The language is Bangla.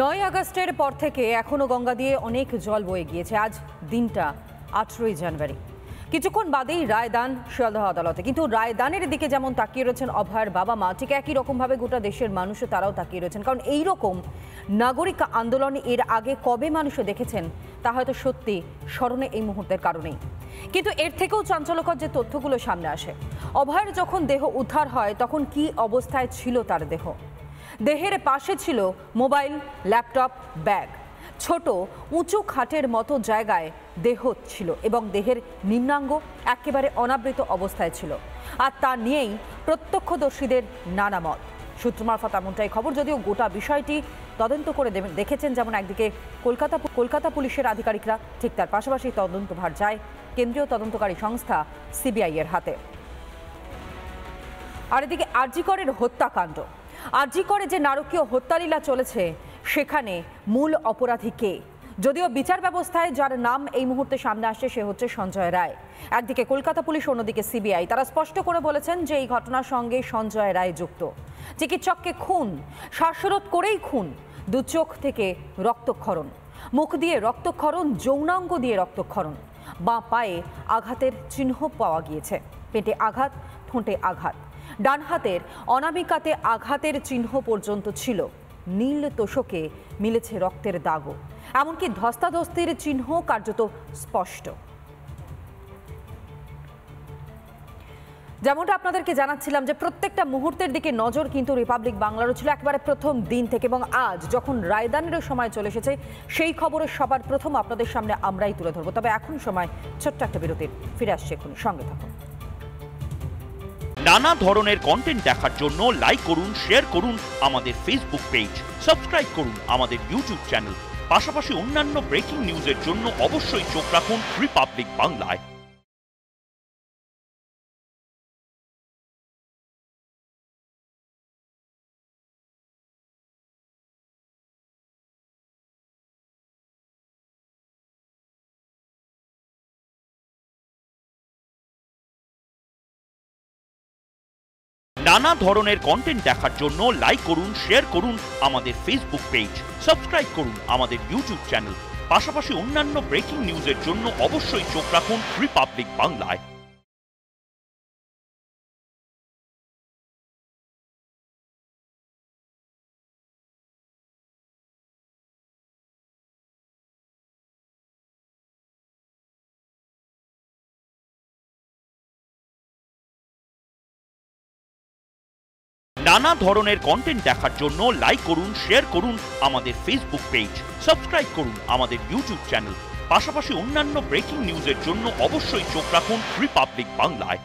9 আগস্টের পর থেকে এখনো গঙ্গা দিয়ে অনেক জল বয়ে গিয়েছে। আজ দিনটা 18 জানুয়ারি। কিছুক্ষণ বাদেই রায়দান শিয়ালদহ আদালতে, কিন্তু রায়দানের দিকে যেমন তাকিয়ে রয়েছেন অভয়ের বাবা মা, ঠিক একই রকমভাবে গোটা দেশের মানুষও তারাও তাকিয়ে রয়েছেন। কারণ এই রকম নাগরিক আন্দোলন এর আগে কবে মানুষে দেখেছেন তা হয়তো সত্যি স্মরণে এই মুহূর্তের কারণেই। কিন্তু এর থেকেও চাঞ্চল্যকর যে তথ্যগুলো সামনে আসে, অভয়ের যখন দেহ উদ্ধার হয় তখন কি অবস্থায় ছিল তার দেহ। দেহের পাশে ছিল মোবাইল, ল্যাপটপ, ব্যাগ। ছোট উঁচু খাটের মতো জায়গায় দেহ ছিল এবং দেহের নিম্নাঙ্গ একেবারে অনাবৃত অবস্থায় ছিল। আর তা নিয়েই প্রত্যক্ষদর্শীদের নানা মত। সূত্র মারফত এমনটাই খবর, যদিও গোটা বিষয়টি তদন্ত করে দেখেছেন যেমন একদিকে কলকাতা পুলিশের আধিকারিকরা, ঠিক তার পাশাপাশি তদন্তভার যায় কেন্দ্রীয় তদন্তকারী সংস্থা সিবিআই এর হাতে। আর এদিকে আরজি করের হত্যাকাণ্ড, আরজি করে যে নারকীয় হত্যালীলা চলেছে সেখানে মূল অপরাধী কে? যদিও বিচার ব্যবস্থায় যার নাম এই মুহূর্তে সামনে আসছে সে হচ্ছে সঞ্জয় রায়। একদিকে কলকাতা পুলিশ, অন্যদিকে সিবিআই। তারা স্পষ্ট করে বলেছেন যে এই ঘটনার সঙ্গে সঞ্জয় রায় যুক্ত। চিকিৎসককে খুন, শ্বাসরোধ করেই খুন, দু চোখ থেকে রক্তক্ষরণ, মুখ দিয়ে রক্তক্ষরণ, যৌনাঙ্গ দিয়ে রক্তক্ষরণ, বাঁ পায়ে আঘাতের চিহ্ন পাওয়া গিয়েছে, পেটে আঘাত, ঠোঁটে আঘাত, ডান হাতের অনামিকাতে আঘাতের চিহ্ন পর্যন্ত ছিল। নীল তোষকে মিলেছে রক্তের দাগও, এমনকি ধস্তাধস্তির চিহ্ন কার্যত স্পষ্ট। যেমনটা আপনাদেরকে জানাচ্ছিলাম যে প্রত্যেকটা মুহূর্তের দিকে নজর কিন্তু রিপাবলিক বাংলারও ছিল একেবারে প্রথম দিন থেকে, এবং আজ যখন রায়দানেরও সময় চলে এসেছে সেই খবরের সবার প্রথম আপনাদের সামনে আমরাই তুলে ধরবো। তবে এখন সময় ছোট্ট একটা বিরতির, ফিরে আসছে এখনই, সঙ্গে থাকুন। নানা ধরনের কন্টেন্ট দেখার জন্য লাইক করুন, শেয়ার করুন আমাদের ফেসবুক পেজ, সাবস্ক্রাইব করুন আমাদের ইউটিউব চ্যানেল। পাশাপাশি অন্যান্য ব্রেকিং নিউজের জন্য অবশ্যই চোখ রাখুন রিপাবলিক বাংলায়। নানা ধরনের কন্টেন্ট দেখার জন্য লাইক করুন, শেয়ার করুন আমাদের ফেসবুক পেজ, সাবস্ক্রাইব করুন আমাদের ইউটিউব চ্যানেল। পাশাপাশি অন্যান্য ব্রেকিং নিউজের জন্য অবশ্যই চোখ রাখুন রিপাবলিক বাংলায়। নানা ধরনের কন্টেন্ট দেখার জন্য লাইক করুন, শেয়ার করুন আমাদের ফেসবুক পেজ, সাবস্ক্রাইব করুন আমাদের ইউটিউব চ্যানেল। পাশাপাশি অন্যান্য ব্রেকিং নিউজের জন্য অবশ্যই চোখ রাখুন রিপাবলিক বাংলায়।